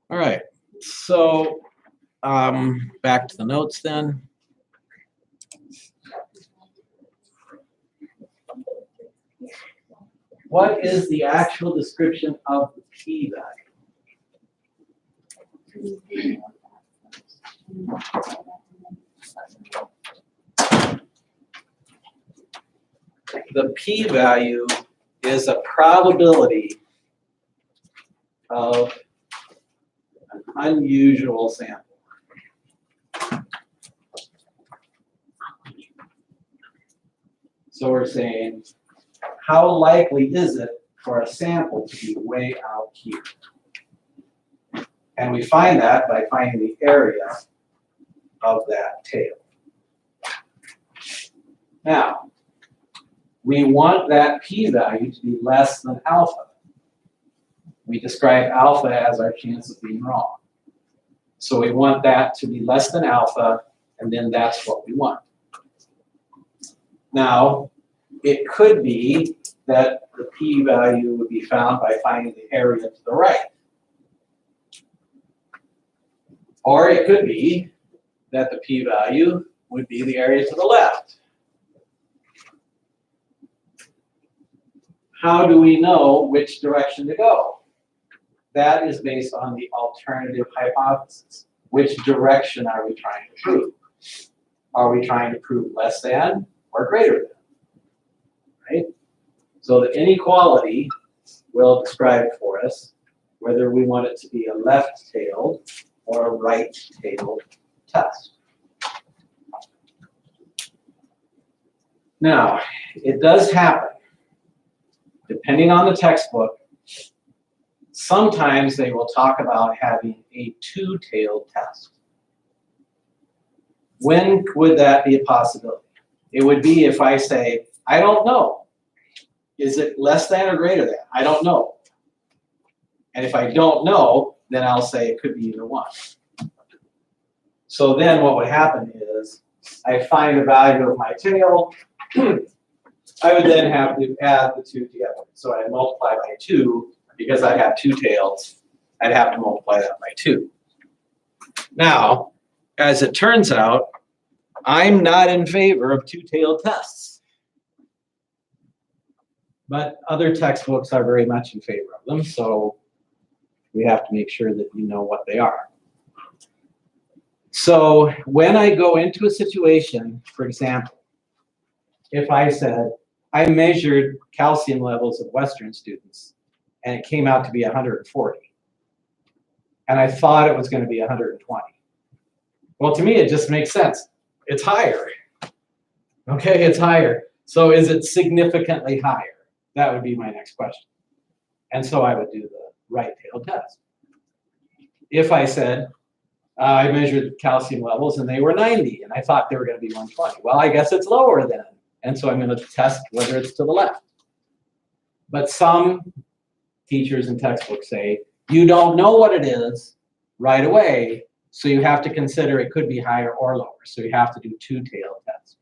All right, so back to the notes then. What is the actual description of the p-value? The p-value is a probability of an unusual sample. So we're saying, how likely is it for a sample to be way out here? And we find that by finding the area of that tail. Now, we want that p-value to be less than alpha. We describe alpha as our chance of being wrong. So we want that to be less than alpha, and then that's what we want. Now, it could be that the p-value would be found by finding the area to the right. Or it could be that the p-value would be the area to the left. How do we know which direction to go? That is based on the alternative hypothesis. Which direction are we trying to prove? Are we trying to prove less than or greater than? Right? So the inequality will describe for us whether we want it to be a left-tailed or a right-tailed test. Now, it does happen, depending on the textbook, sometimes they will talk about having a two-tailed test. When would that be a possibility? It would be if I say, I don't know. Is it less than or greater than? I don't know. And if I don't know, then I'll say it could be either one. So then what would happen is I find the value of my tail. I would then have to add the two together. So I multiply by 2. Because I have two tails, I'd have to multiply that by 2. Now, as it turns out, I'm not in favor of two-tailed tests. But other textbooks are very much in favor of them, so we have to make sure that you know what they are. So when I go into a situation, for example, if I said, I measured calcium levels of Western students, and it came out to be 140. And I thought it was going to be 120. Well, to me, it just makes sense. It's higher. Okay, it's higher. So is it significantly higher? That would be my next question. And so I would do the right-tailed test. If I said, I measured calcium levels and they were 90, and I thought they were going to be 120. Well, I guess it's lower then. And so I'm going to test whether it's to the left. But some teachers and textbooks say, you don't know what it is right away, so you have to consider it could be higher or lower. So you have to do two-tailed tests.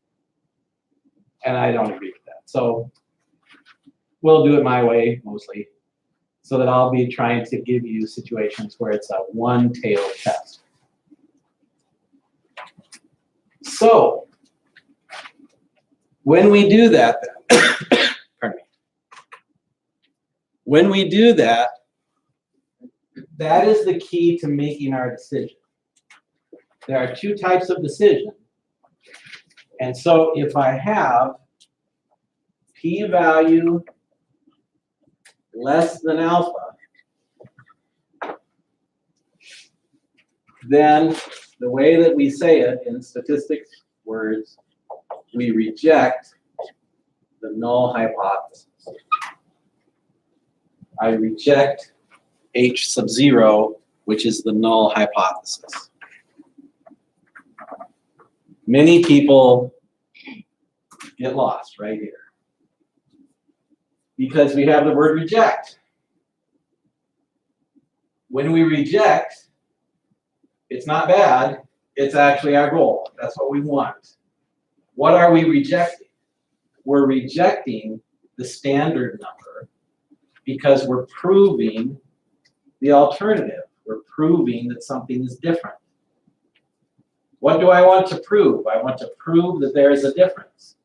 And I don't agree with that. So we'll do it my way, mostly, so that I'll be trying to give you situations where it's a one-tailed test. So when we do that, then, pardon me. When we do that, that is the key to making our decision. There are two types of decision. And so if I have p-value less than alpha, then the way that we say it in statistics words, we reject the null hypothesis. I reject H sub 0, which is the null hypothesis. Many people get lost right here because we have the word reject. When we reject, it's not bad, it's actually our goal. That's what we want. What are we rejecting? We're rejecting the standard number because we're proving the alternative. We're proving that something is different. What do I want to prove? I want to prove that there is a difference.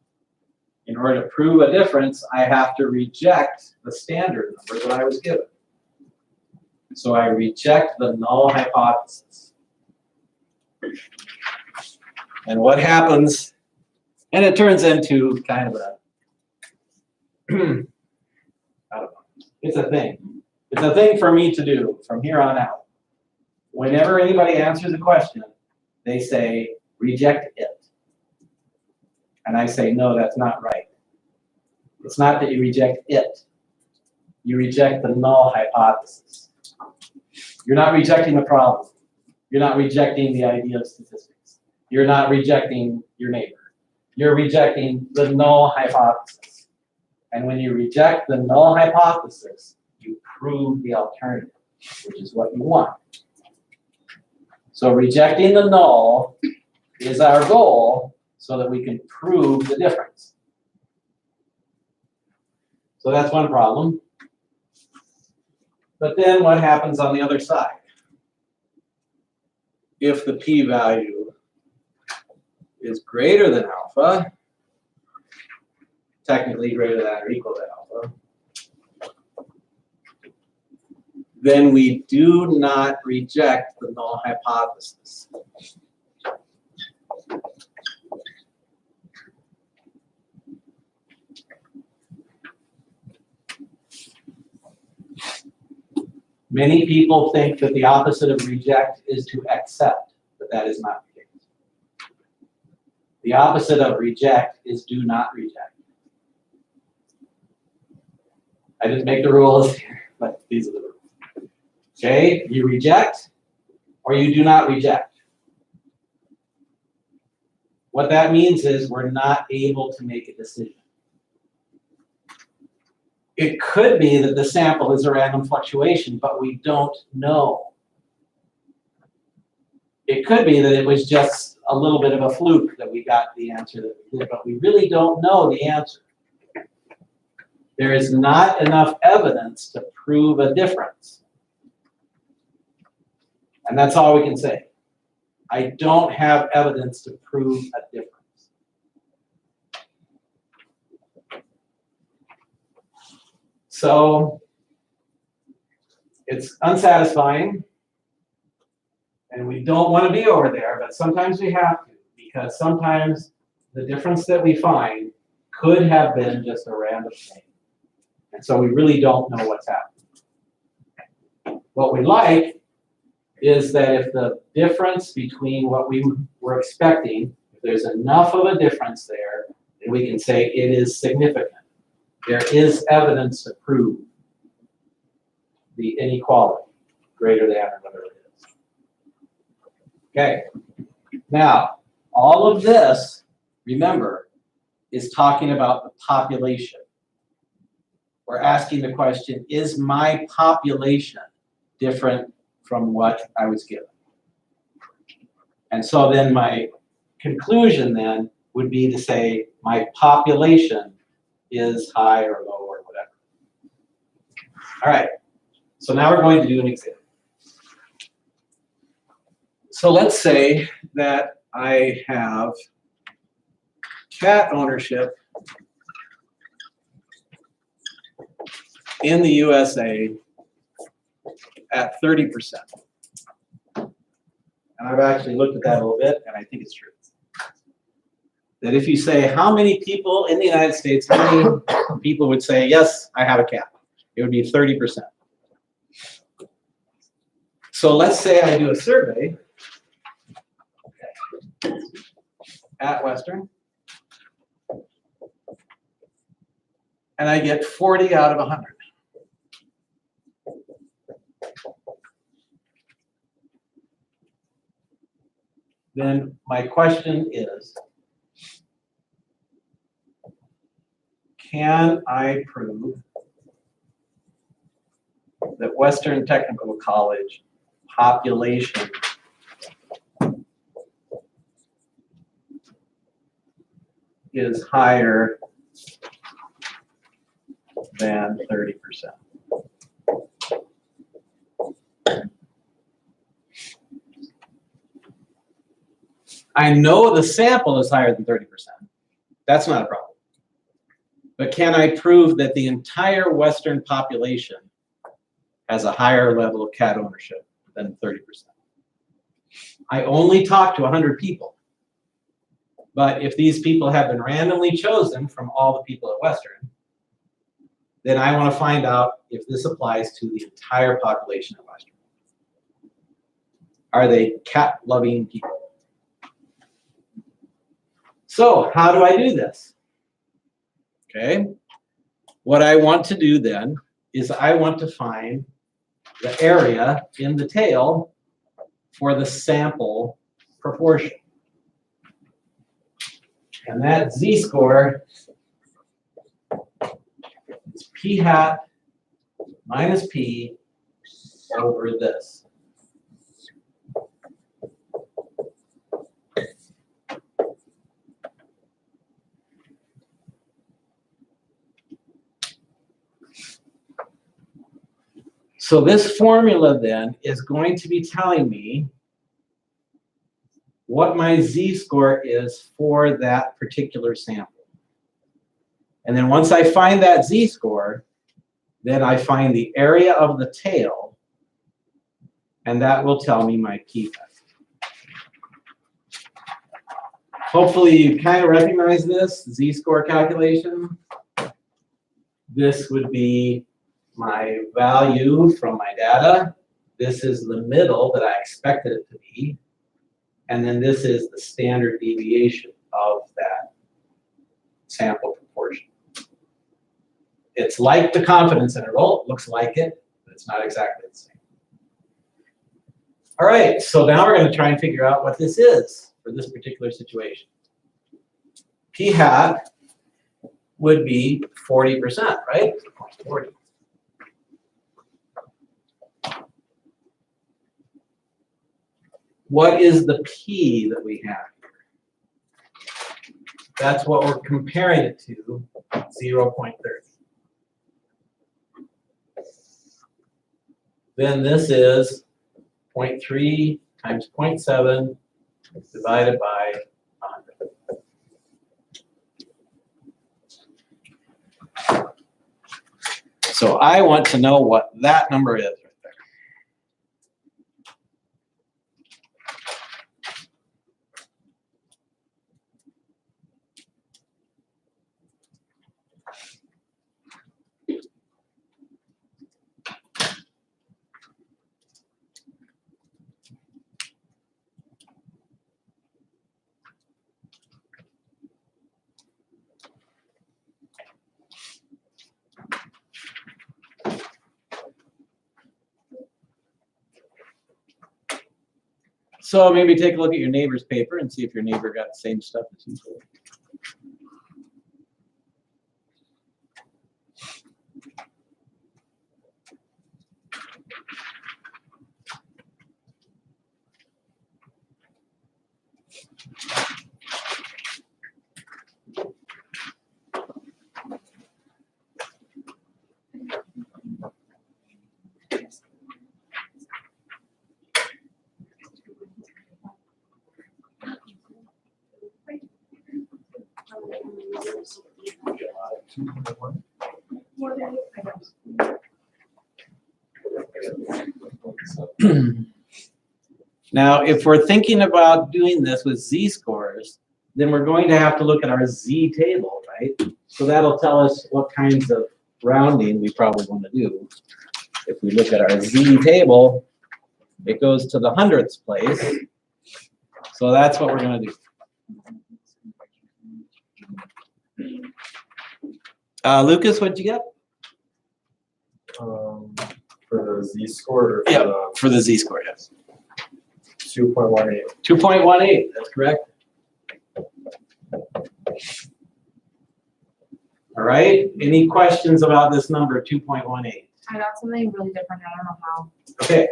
In order to prove a difference, I have to reject the standard number that I was given. So I reject the null hypothesis. And what happens, and it turns into kind of a, I don't know, it's a thing. It's a thing for me to do from here on out. Whenever anybody answers a question, they say, reject it. And I say, no, that's not right. It's not that you reject it. You reject the null hypothesis. You're not rejecting the problem. You're not rejecting the idea of statistics. You're not rejecting your neighbor. You're rejecting the null hypothesis. And when you reject the null hypothesis, you prove the alternative, which is what you want. So rejecting the null is our goal so that we can prove the difference. So that's one problem. But then what happens on the other side? If the p-value is greater than alpha, technically greater than or equal to alpha, then we do not reject the null hypothesis. Many people think that the opposite of reject is to accept, but that is not the case. The opposite of reject is do not reject. I didn't make the rules here, but these are the rules. Okay, you reject or you do not reject. What that means is we're not able to make a decision. It could be that the sample is a random fluctuation, but we don't know. It could be that it was just a little bit of a fluke that we got the answer that we did, but we really don't know the answer. There is not enough evidence to prove a difference. And that's all we can say. I don't have evidence to prove a difference. So it's unsatisfying, and we don't want to be over there, but sometimes we have to, because sometimes the difference that we find could have been just a random thing. And so we really don't know what's happening. What we like is that if the difference between what we were expecting, if there's enough of a difference there, then we can say it is significant. There is evidence to prove the inequality greater than or whatever it is. Okay. Now, all of this, remember, is talking about the population. We're asking the question, is my population different from what I was given? And so then my conclusion then would be to say my population is high or low or whatever. All right, so now we're going to do an example. So let's say that I have cat ownership in the USA at 30%. And I've actually looked at that a little bit, and I think it's true. That if you say how many people in the United States, how many people would say, yes, I have a cat? It would be 30%. So let's say I do a survey at Western, and I get 40 out of 100. Then my question is, can I prove that Western Technical College population is higher than 30%? I know the sample is higher than 30%. That's not a problem. But can I prove that the entire Western population has a higher level of cat ownership than 30%? I only talked to 100 people. But if these people have been randomly chosen from all the people at Western, then I want to find out if this applies to the entire population of Western. Are they cat-loving people? So how do I do this? Okay. What I want to do then is I want to find the area in the tail for the sample proportion. And that z-score is p hat minus p over this. So this formula then is going to be telling me what my z-score is for that particular sample. And then once I find that z-score, then I find the area of the tail, and that will tell me my p-test. Hopefully you kind of recognize this z-score calculation. This would be my value from my data. This is the middle that I expected it to be. And then this is the standard deviation of that sample proportion. It's like the confidence interval. It looks like it, but it's not exactly the same. All right, so now we're going to try and figure out what this is for this particular situation. P hat would be 40%, right? 40. What is the P that we have here? That's what we're comparing it to, 0.30. Then this is 0.3 times 0.7 divided by 100. So I want to know what that number is. So maybe take a look at your neighbor's paper and see if your neighbor got the same stuff as you did. Now, if we're thinking about doing this with z-scores, then we're going to have to look at our z-table, right? So that'll tell us what kinds of rounding we probably want to do. If we look at our z-table, it goes to the hundredths place. So that's what we're going to do. Lucas, what'd you get? For the z-score? Or for Yeah, for the z-score, yes. 2.18. 2.18, that's correct. All right, any questions about this number, 2.18? I got something really different. I don't know how. Okay,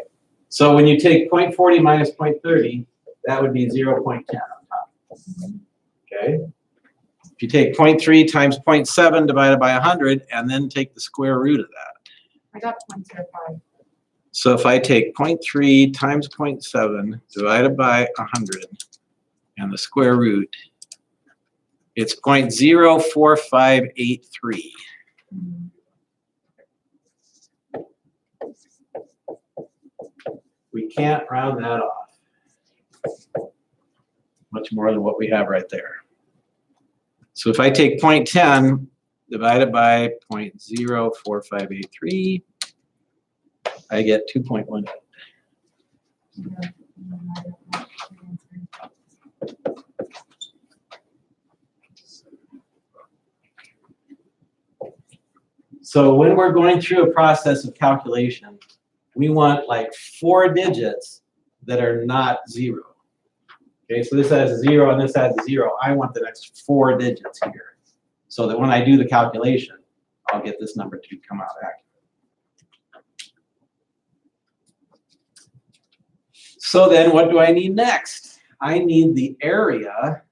so when you take 0.40 minus 0.30, that would be 0.10 on top. Okay. If you take 0.3 times 0.7 divided by 100 and then take the square root of that. I got 0.05. So if I take 0.3 times 0.7 divided by 100 and the square root, it's 0.04583. We can't round that off much more than what we have right there. So if I take 0.10 divided by 0.04583, I get 2.18. So when we're going through a process of calculation, we want like 4 digits that are not 0. Okay, so this has a 0 and this has a 0. I want the next 4 digits here, so that when I do the calculation, I'll get this number to come out accurate. So then what do I need next? I need the area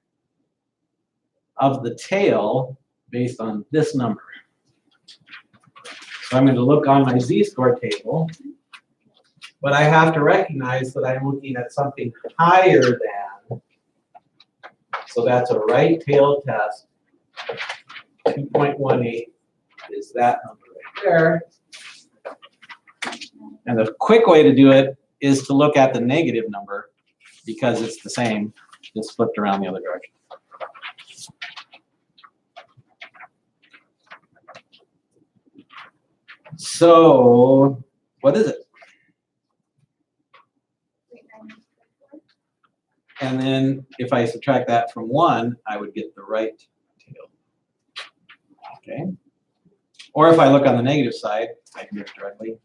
of the tail based on this number. So I'm going to look on my z-score table, but I have to recognize that I'm looking at something higher than, so that's a right tail test. 2.18 is that number right there. And the quick way to do it is to look at the negative number because it's the same, just flipped around the other direction. So, what is it? And then if I subtract that from 1, I would get the right tail. Okay. Or if I look on the negative side, I can do it directly.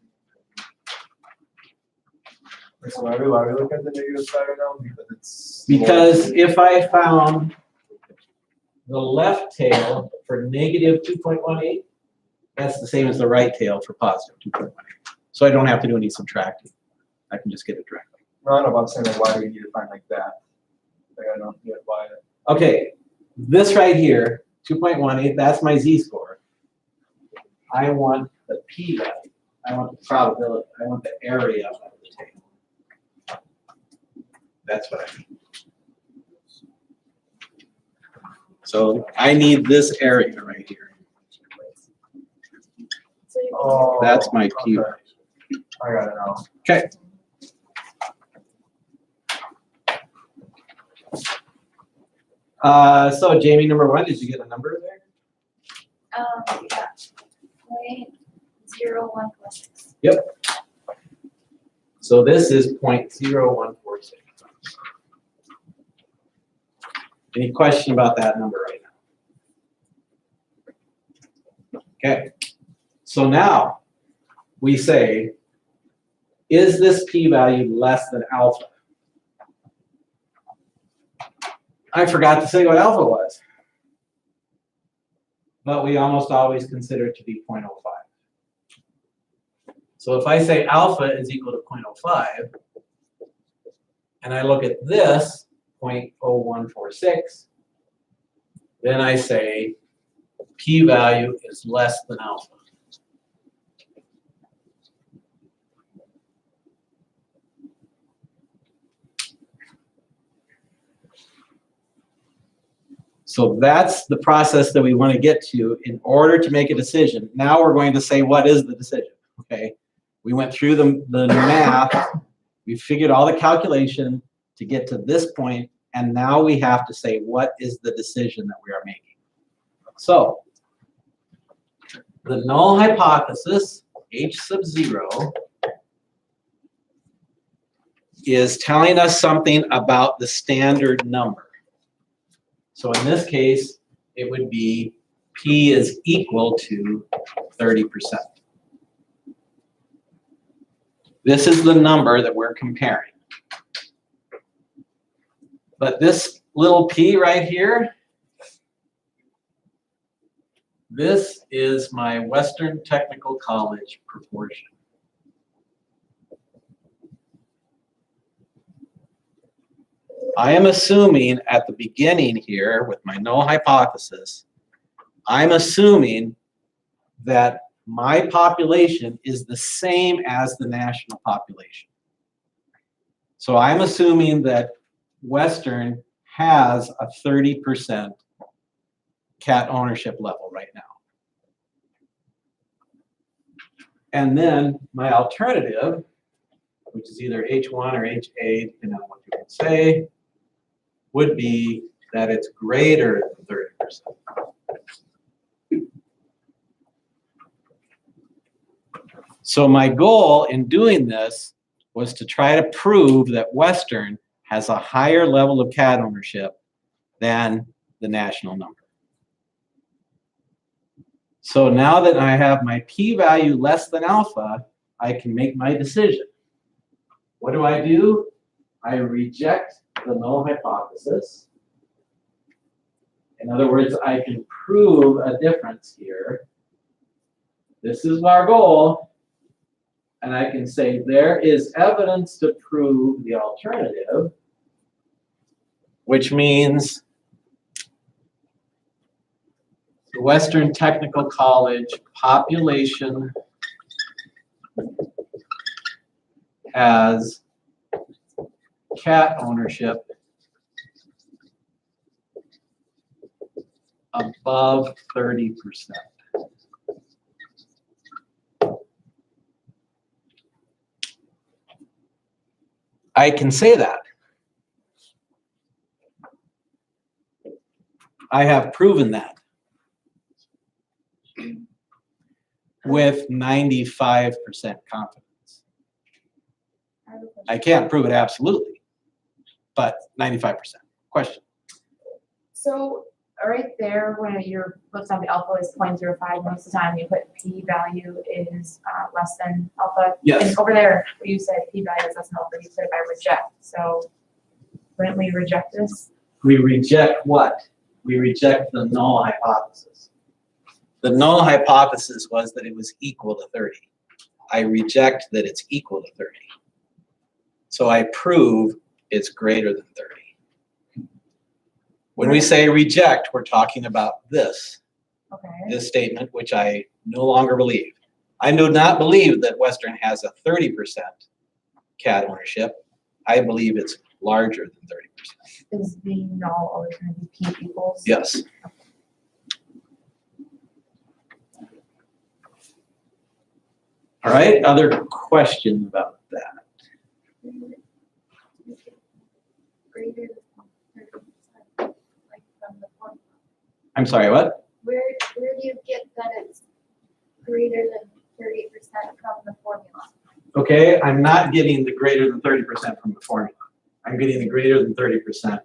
So why we look at the negative side right now? Because it's Because if I found the left tail for negative 2.18, that's the same as the right tail for positive 2.18. So I don't have to do any subtracting. I can just get it directly. No, no, but I'm saying like, why do we need to find like that? Like, I don't get why. Okay, this right here, 2.18, that's my z-score. I want the p-value. I want the probability. I want the area of the tail. That's what I mean. So I need this area right here. Oh, That's my P. okay. I got it now. Okay. So Jamie, number 1, did you get a number there? Yeah. 0.0146. Yep. So this is 0.0146. Any question about that number right now? Okay. So now we say, is this p-value less than alpha? I forgot to say what alpha was, but we almost always consider it to be 0.05. So if I say alpha is equal to 0.05, and I look at this, 0.0146, then I say p-value is less than alpha. So that's the process that we want to get to in order to make a decision. Now we're going to say, what is the decision? Okay, we went through the math, we figured all the calculation to get to this point, and now we have to say, what is the decision that we are making? So the null hypothesis, H sub 0, is telling us something about the standard number. So in this case, it would be P is equal to 30%. This is the number that we're comparing. But this little p right here, this is my Western Technical College proportion. I am assuming at the beginning here with my null hypothesis, I'm assuming that my population is the same as the national population. So I'm assuming that Western has a 30% cat ownership level right now. And then my alternative, which is either H1 or HA, depending on what you can say, would be that it's greater than 30%. So my goal in doing this was to try to prove that Western has a higher level of cat ownership than the national number. So now that I have my p-value less than alpha, I can make my decision. What do? I reject the null hypothesis. In other words, I can prove a difference here. This is our goal. And I can say there is evidence to prove the alternative, which means the Western Technical College population has cat ownership above 30%. I can say that. I have proven that with 95% confidence. I can't prove it absolutely, but 95%. Question? So right there, when your looks on the alpha is 0.05, most of the time you put p-value is less than alpha. Yes. And over there, where you said p-value is less than alpha, you said by reject. So wouldn't we reject this? We reject what? We reject the null hypothesis. The null hypothesis was that it was equal to 30. I reject that it's equal to 30. So I prove it's greater than 30. When we say reject, we're talking about this Okay. statement, which I no longer believe. I do not believe that Western has a 30% cat ownership. I believe it's larger than 30%. Is the null always going to be p equals? Yes. All right, other questions about that? Greater than 30%, like from the formula. I'm sorry, what? Where do you get that it's greater than 30% from the formula? Okay, I'm not getting the greater than 30% from the formula. I'm getting the greater than 30%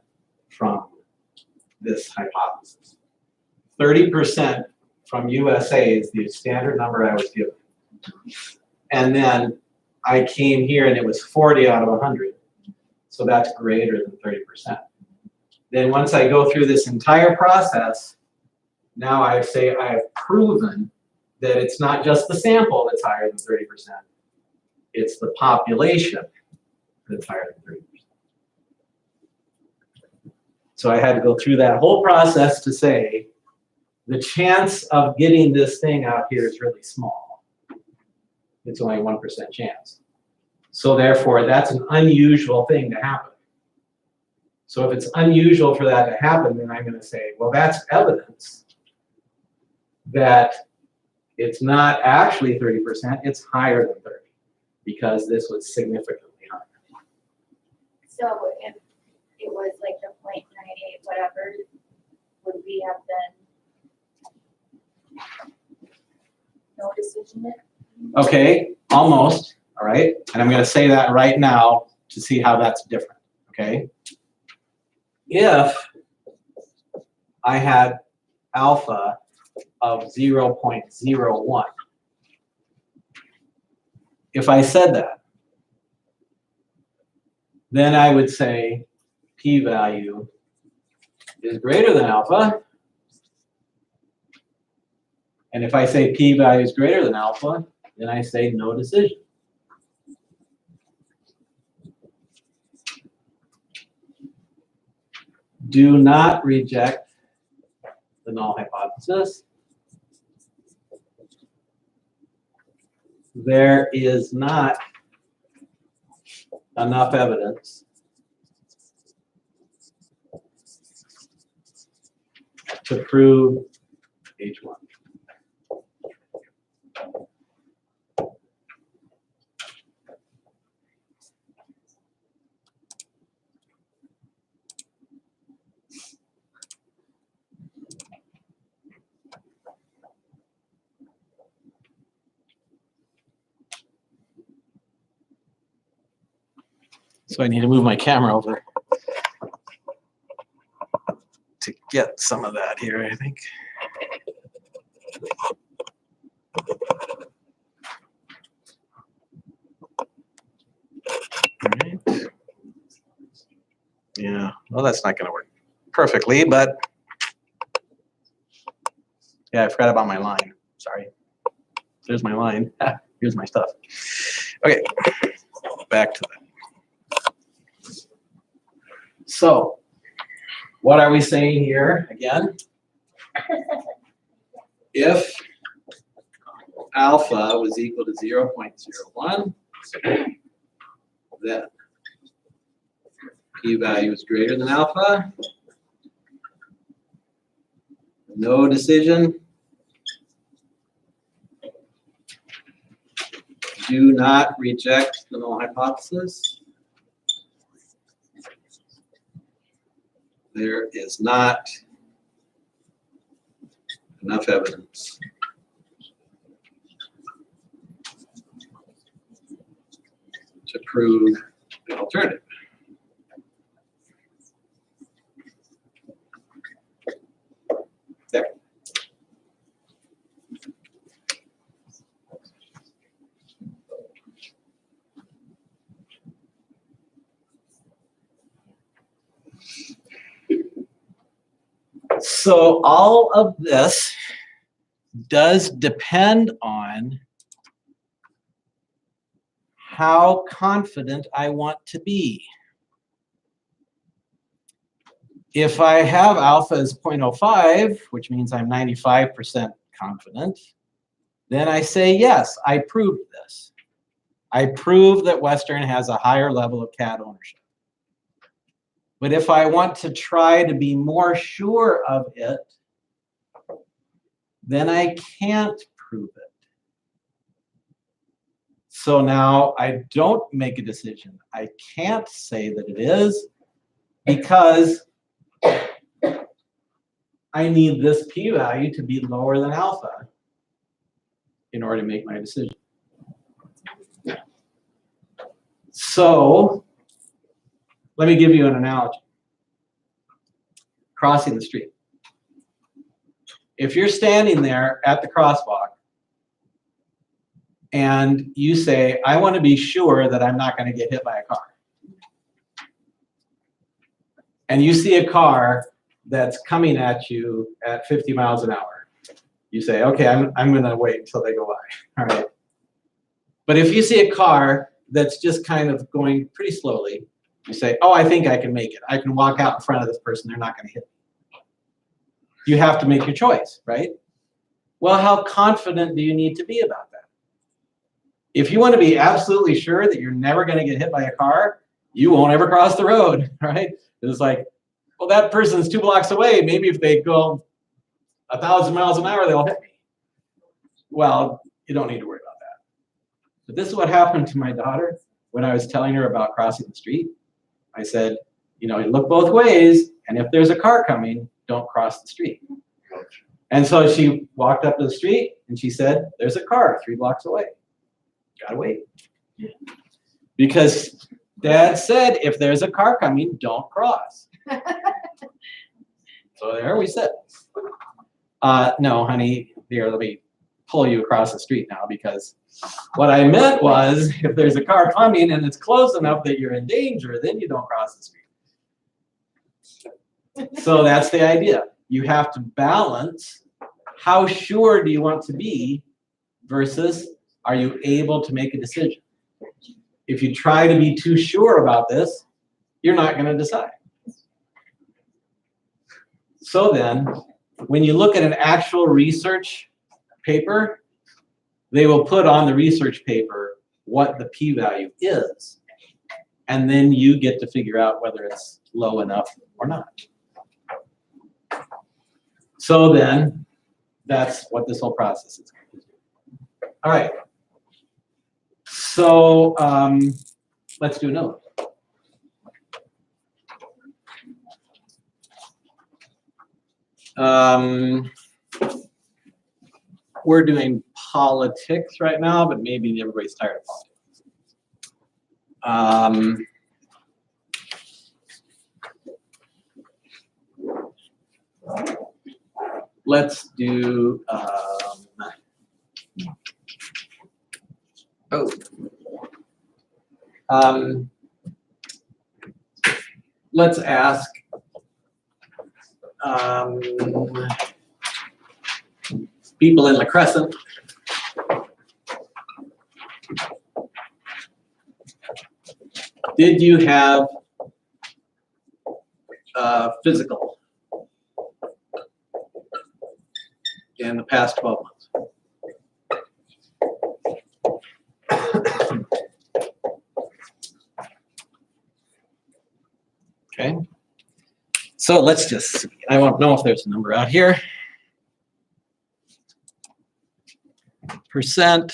from this hypothesis. 30% from USA is the standard number I was given. And then I came here and it was 40 out of 100. So that's greater than 30%. Then once I go through this entire process, now I say I have proven that it's not just the sample that's higher than 30%. It's the population that's higher than 30%. So I had to go through that whole process to say the chance of getting this thing out here is really small. It's only 1% chance. So therefore, that's an unusual thing to happen. So if it's unusual for that to happen, then I'm going to say, well, that's evidence that it's not actually 30%, it's higher than 30, because this was significantly higher. So if it was like the 0.98 whatever, would we have then no decision in? Okay, almost, all right? And I'm going to say that right now to see how that's different, okay? If I had alpha of 0.01, if I said that, then I would say p-value is greater than alpha. And if I say p-value is greater than alpha, then I say no decision. Do not reject the null hypothesis. There is not enough evidence to prove H1. So I need to move my camera over to get some of that here, I think. All right. Yeah, well, that's not gonna work perfectly, but yeah, I forgot about my line. Sorry. There's my line. Here's my stuff. Okay, back to that. So, what are we saying here again? If alpha was equal to 0.01, then p-value is greater than alpha. No decision. Do not reject the null hypothesis. There is not enough evidence to prove the alternative. There. So all of this does depend on how confident I want to be. If I have alpha as 0.05, which means I'm 95% confident, then I say, yes, I proved this. I proved that Western has a higher level of CAD ownership. But if I want to try to be more sure of it, then I can't prove it. So now I don't make a decision. I can't say that it is because I need this p-value to be lower than alpha in order to make my decision. So let me give you an analogy. Crossing the street. If you're standing there at the crosswalk and you say, I want to be sure that I'm not going to get hit by a car. And you see a car that's coming at you at 50 miles an hour. You say, okay, I'm going to wait until they go by. All right. But if you see a car that's just kind of going pretty slowly, you say, oh, I think I can make it. I can walk out in front of this person. They're not going to hit me. You have to make your choice, right? Well, how confident do you need to be about that? If you want to be absolutely sure that you're never going to get hit by a car, you won't ever cross the road, right? It's like, well, that person's 2 blocks away. Maybe if they go 1,000 miles an hour, they'll hit me. Well, you don't need to worry about that. But this is what happened to my daughter when I was telling her about crossing the street. I said, you know, you look both ways, and if there's a car coming, don't cross the street. And so she walked up to the street, and she said, there's a car 3 blocks away. Gotta wait. Because Dad said, if there's a car coming, don't cross. So there we sit. No, honey, here, let me pull you across the street now, because what I meant was, if there's a car coming and it's close enough that you're in danger, then you don't cross the street. So that's the idea. You have to balance how sure do you want to be versus are you able to make a decision. If you try to be too sure about this, you're not going to decide. So then, when you look at an actual research paper, they will put on the research paper what the p-value is. And then you get to figure out whether it's low enough or not. So then, that's what this whole process is. All right. So let's do another. We're doing politics right now, but maybe everybody's tired of politics. Let's do, let's ask, people in La Crescent. Did you have physical in the past 12 months? Okay. So let's just see. I won't know if there's a number out here. Percent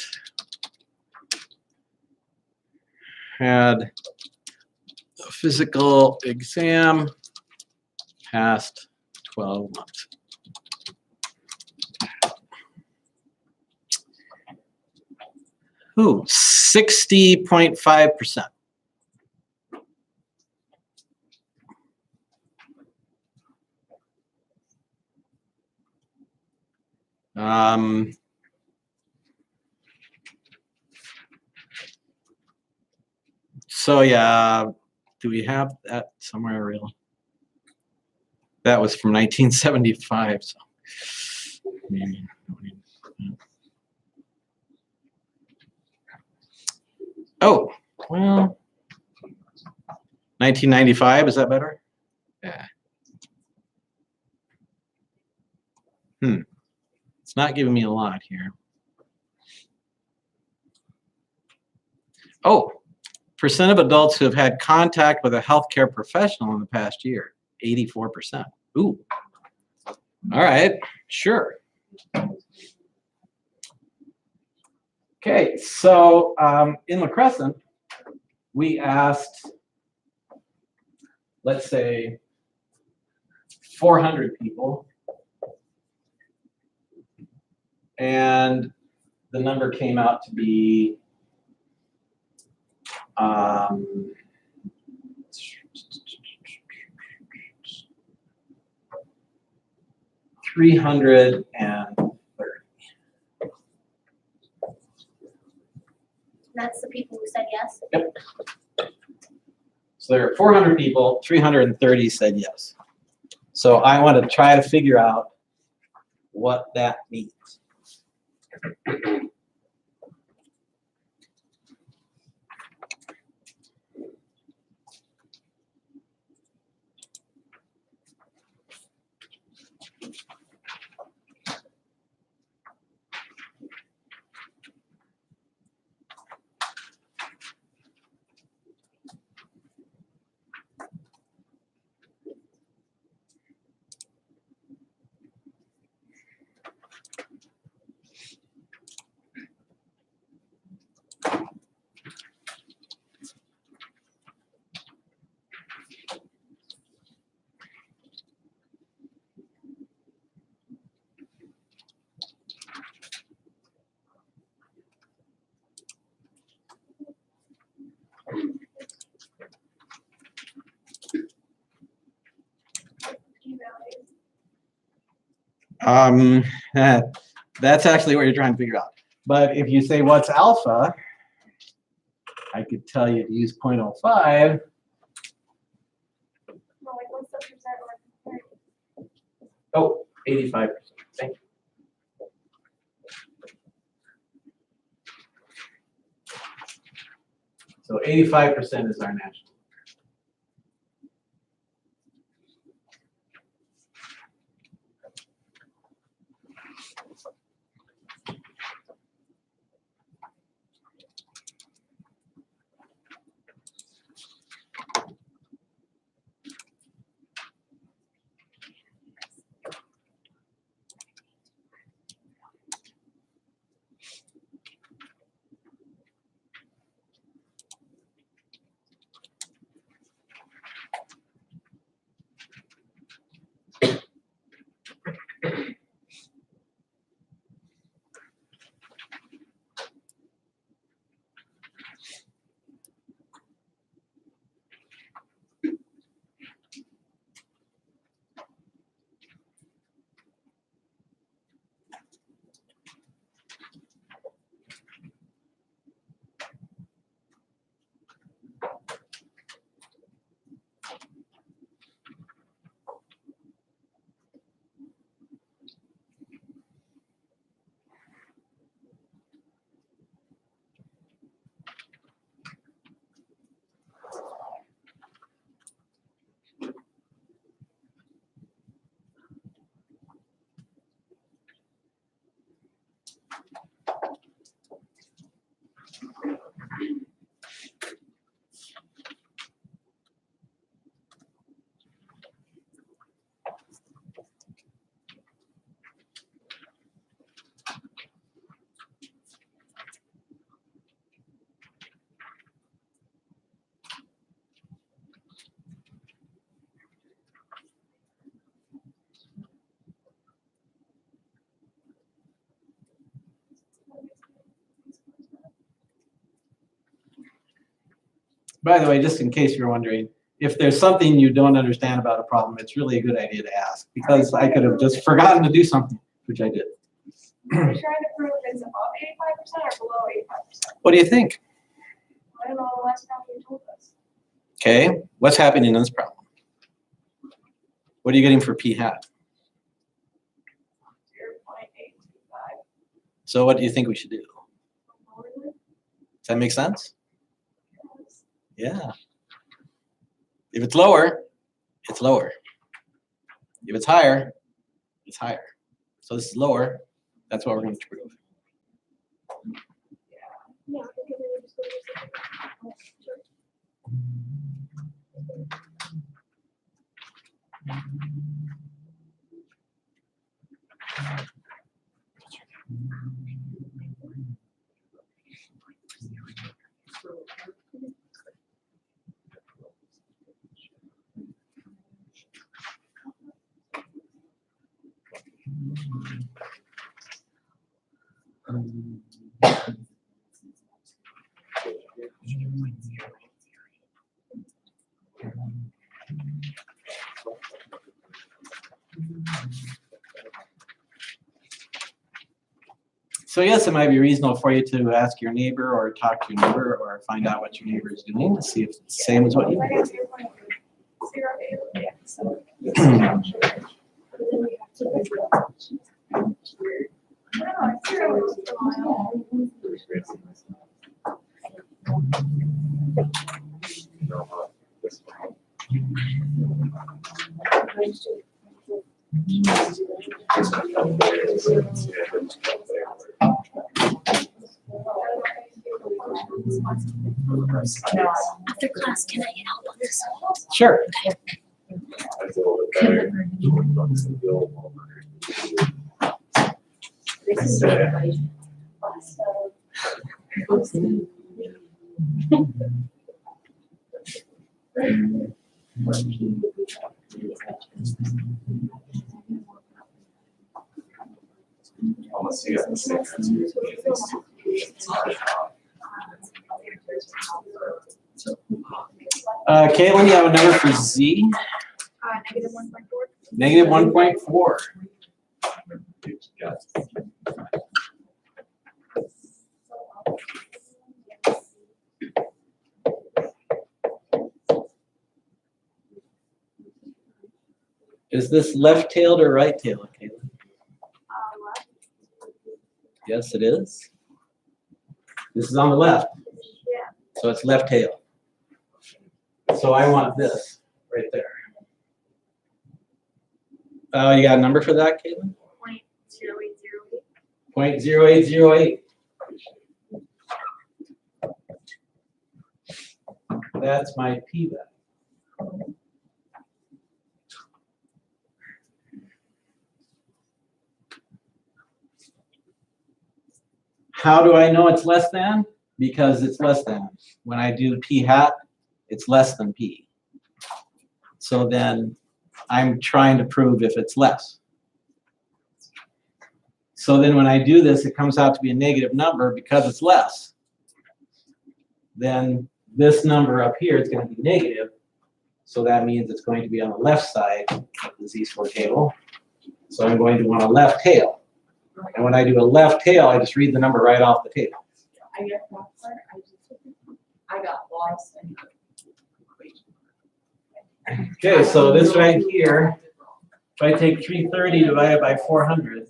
had a physical exam past 12 months. Ooh, 60.5%. So yeah, do we have that somewhere real? That was from 1975, so maybe. Oh, well, 1995, is that better? Yeah. It's not giving me a lot here. Oh, percent of adults who have had contact with a healthcare professional in the past year, 84%. Ooh. All right, sure. Okay, so in La Crescent, we asked, let's say, 400 people, and the number came out to be 330. That's the people who said yes? Yep. So there are 400 people, 330 said yes. So I want to try to figure out what that means. That's actually what you're trying to figure out. But if you say what's alpha, I could tell you to use 0.05. Well, like what's the percent or 30? Oh, 85%. Thank you. So 85% is our national. By the way, just in case you're wondering, if there's something you don't understand about a problem, it's really a good idea to ask, because I could have just forgotten to do something, which I did. Are you trying to prove it's above 85% or below 85%? What do you think? I don't know the last time you told us. Okay, what's happening in this problem? What are you getting for p hat? 0.825. So what do you think we should do? Does that make sense? Yeah. If it's lower, it's lower. If it's higher, it's higher. So this is lower. That's what we're going to prove. Yeah, I think it is. So yes, it might be reasonable for you to ask your neighbor or talk to your neighbor or find out what your neighbor is doing to see if it's the same as what you I do. got 0.08. Yeah, so. But then we have to measure. I don't know, it's 0 for a while. After class, can I help on this? Sure. Unless you got the same answer. Caitlin, you have a number for Z? Negative 1.4. Negative 1.4. Is this left-tailed or right-tailed, Caitlin? Yes, it is. This is on the left. Yeah. So it's left tail. So I want this right there. You got a number for that, Caitlin? 0.0808. 0.0808. That's my p value. How do I know it's less than? Because it's less than. When I do p hat, it's less than p. So then I'm trying to prove if it's less. So then when I do this, it comes out to be a negative number because it's less. Then this number up here is going to be negative. So that means it's going to be on the left side of the z-score table. So I'm going to want a left tail. And when I do a left tail, I just read the number right off the table. I get that part, I got lost in the equation. Okay, so this right here, if I take 330 divided by 400,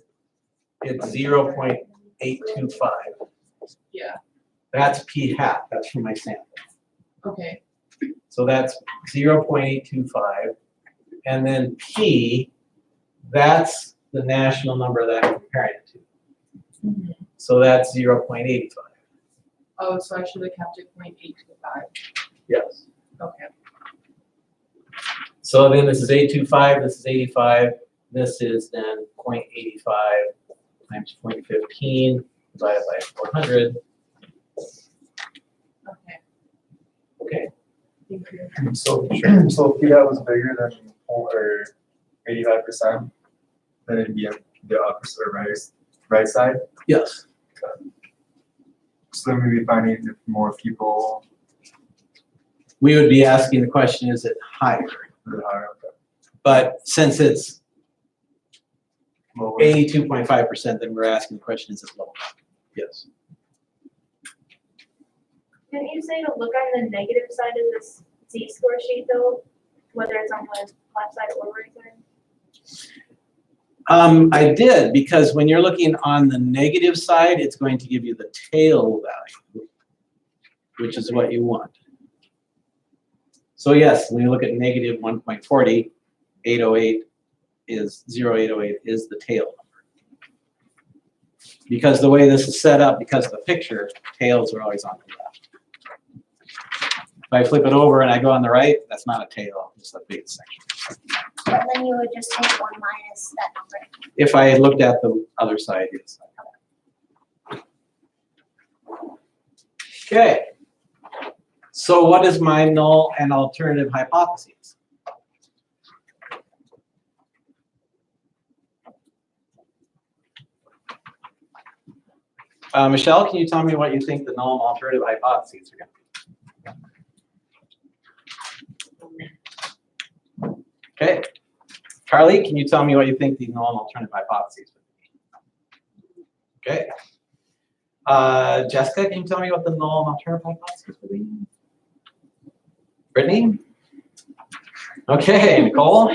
it's 0.825. Yeah. That's p hat, that's from my sample. Okay. So that's 0.825. And then p, that's the national number that I'm comparing it to. So that's 0.85. Oh, so I should have kept it 0.825. Yes. Okay. So then this is 825, this is 85, this is then 0.85 times 0.15 divided by 400. Okay. Okay. Thank you. So if that was bigger than or 85%, then it'd be on the opposite or right side. Yes. So then we'd be finding if more people we would be asking the question, is it higher? The higher, okay. But since it's Lower. 82.5%, then we're asking the question, is it lower? Yes. Didn't you say to look on the negative side of this Z-score sheet though, whether it's on the left side or right side? I did, because when you're looking on the negative side, it's going to give you the tail value, which is what you want. So yes, when you look at negative 1.40, 808 is 0.808 is the tail number. Because the way this is set up, because of the picture, tails are always on the left. If I flip it over and I go on the right, that's not a tail, it's a big section. But then you would just take 1 minus that number. If I had looked at the other side, yes. Okay. So what is my null and alternative hypotheses? Michelle, can you tell me what you think the null and alternative hypotheses are going to be? Okay. Carly, can you tell me what you think the null and alternative hypotheses would be? Okay. Jessica, can you tell me what the null and alternative hypotheses would be? Brittany? Okay, Nicole?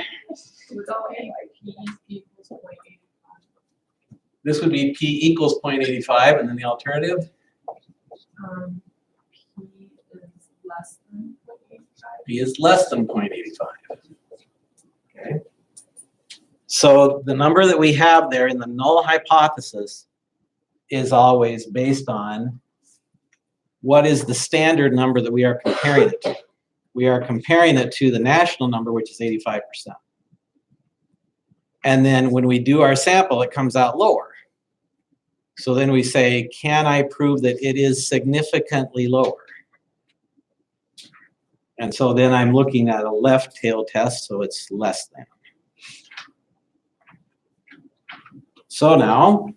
We're going like P equals 0.85. This would be P equals 0.85, and then the alternative? P is less than 0.85. P is less than 0.85. Okay. So the number that we have there in the null hypothesis is always based on what is the standard number that we are comparing it to. We are comparing it to the national number, which is 85%. And then when we do our sample, it comes out lower. So then we say, can I prove that it is significantly lower? And so then I'm looking at a left tail test, so it's less than. So now,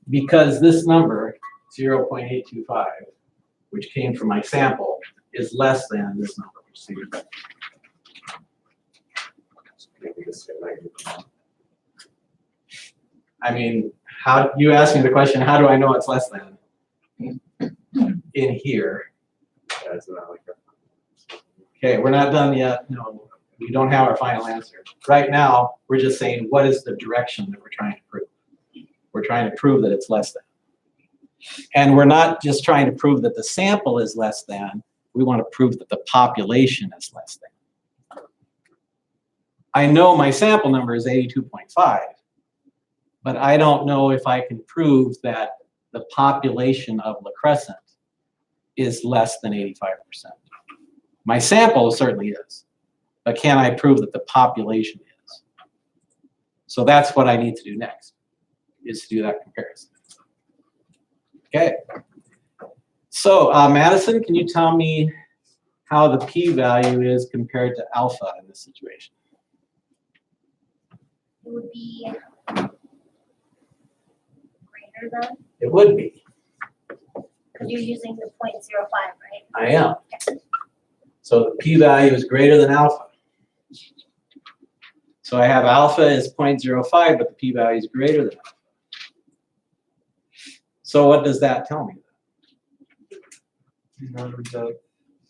because this number, 0.825, which came from my sample, is less than this number. I mean, how you asked me the question, how do I know it's less than? In here. Okay, we're not done yet. No, we don't have our final answer. Right now, we're just saying, what is the direction that we're trying to prove? We're trying to prove that it's less than. And we're not just trying to prove that the sample is less than, we want to prove that the population is less than. I know my sample number is 82.5, but I don't know if I can prove that the population of La Crescent is less than 85%. My sample certainly is, but can I prove that the population is? So that's what I need to do next, is to do that comparison. Okay. So Madison, can you tell me how the p-value is compared to alpha in this situation? It would be greater than, It would be. because you're using the 0.05, right? I am. So the p-value is greater than alpha. So I have alpha is 0.05, but the p-value is greater than alpha. So what does that tell me? Do not reject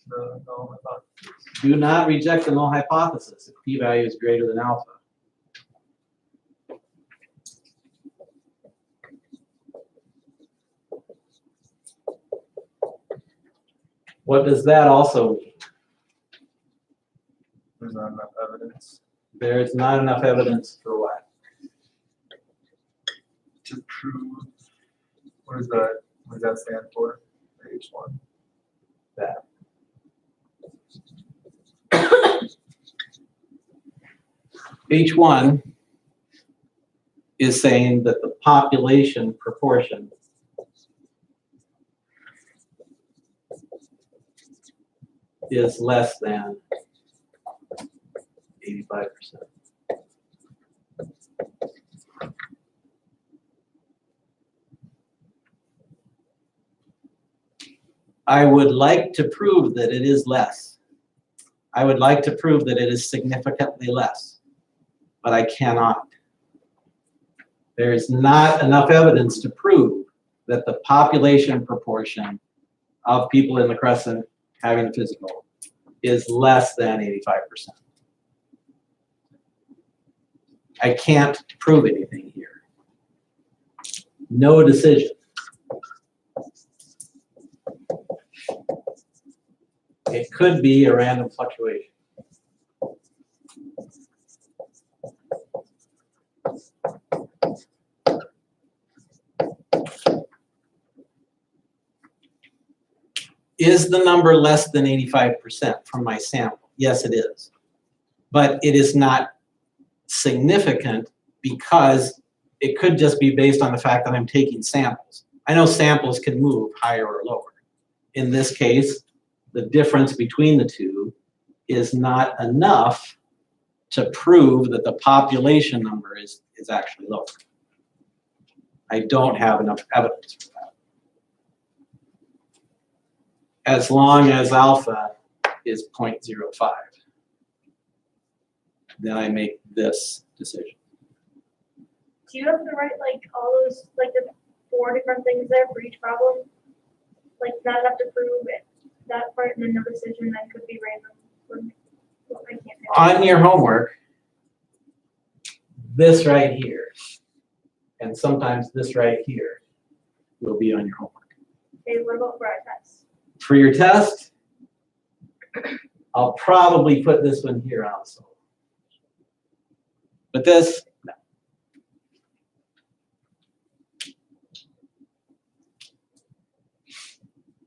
the null hypothesis. Do not reject the null hypothesis if p-value is greater than alpha. What does that also mean? There's not enough evidence There is not enough evidence for what? to prove. What does that stand for? H1. That. H1 is saying that the population proportion is less than 85%. I would like to prove that it is less. I would like to prove that it is significantly less, but I cannot. There is not enough evidence to prove that the population proportion of people in the Crescent having a physical is less than 85%. I can't prove anything here. No decision. It could be a random fluctuation. Is the number less than 85% from my sample? Yes, it is. But it is not significant because it could just be based on the fact that I'm taking samples. I know samples can move higher or lower. In this case, the difference between the two is not enough to prove that the population number is actually lower. I don't have enough evidence for that. As long as alpha is 0.05, then I make this decision. Do you have to write like all those, like the 4 different things there for each problem? Like not enough to prove it, that part, and then no decision, then could be random. Well, I can't do On your homework, this right here, and sometimes this right here will be on your homework. Okay, what about for our test? For your test, I'll probably put this one here also. But this, no.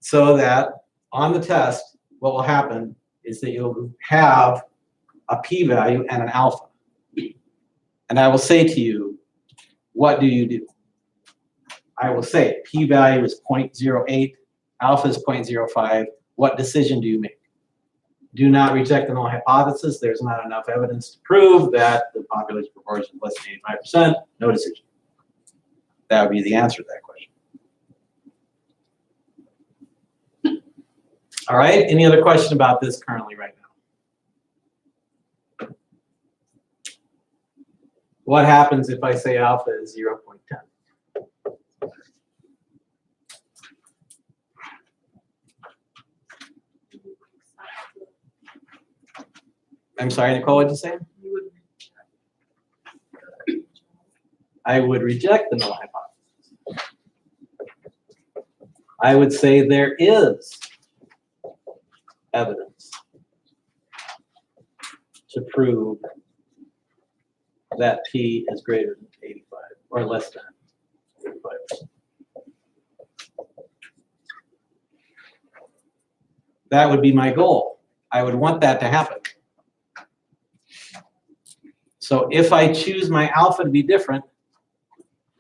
So that on the test, what will happen is that you'll have a p-value and an alpha. And I will say to you, what do you do? I will say p-value is 0.08, alpha is 0.05. What decision do you make? Do not reject the null hypothesis. There's not enough evidence to prove that the population proportion is less than 85%. No decision. That would be the answer to that question. All right, any other question about this currently right now? What happens if I say alpha is 0.10? I'm sorry, Nicole, what did you say? You would I would reject the null hypothesis. I would say there is evidence to prove that P is greater than 85 or less than 85%. That would be my goal. I would want that to happen. So if I choose my alpha to be different,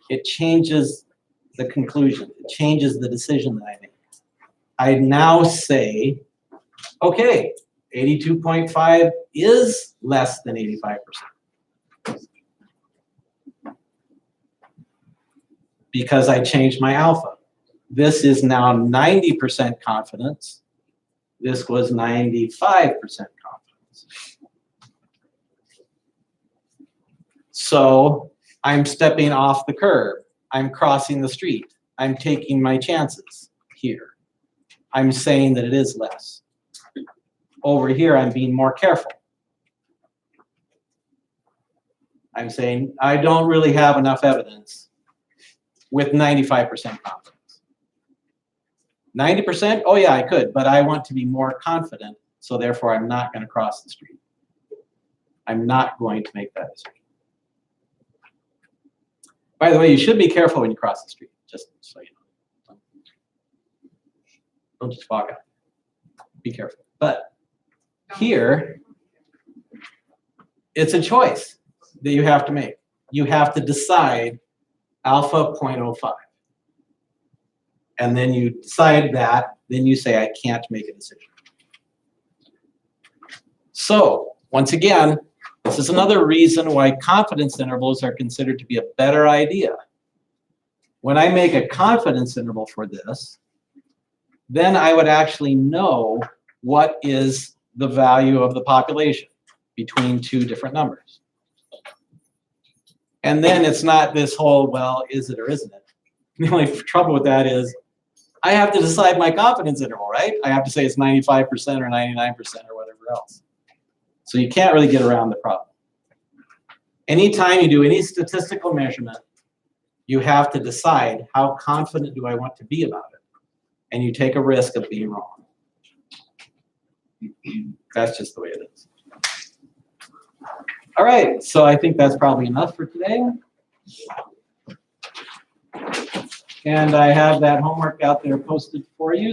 it changes the conclusion. It changes the decision that I make. I now say, okay, 82.5 is less than 85%. Because I changed my alpha. This is now 90% confidence. This was 95% confidence. So I'm stepping off the curb. I'm crossing the street. I'm taking my chances here. I'm saying that it is less. Over here, I'm being more careful. I'm saying I don't really have enough evidence with 95% confidence. 90%? Oh yeah, I could, but I want to be more confident, so therefore I'm not going to cross the street. I'm not going to make that decision. By the way, you should be careful when you cross the street, just so you know. Don't just walk out. Be careful. But here, it's a choice that you have to make. You have to decide alpha 0.05. And then you decide that, then you say, I can't make a decision. So, once again, this is another reason why confidence intervals are considered to be a better idea. When I make a confidence interval for this, then I would actually know what is the value of the population between two different numbers. And then it's not this whole, well, is it or isn't it? The only trouble with that is I have to decide my confidence interval, right? I have to say it's 95% or 99% or whatever else. So you can't really get around the problem. Anytime you do any statistical measurement, you have to decide how confident do I want to be about it. And you take a risk of being wrong. That's just the way it is. All right, so I think that's probably enough for today. And I have that homework out there posted for you.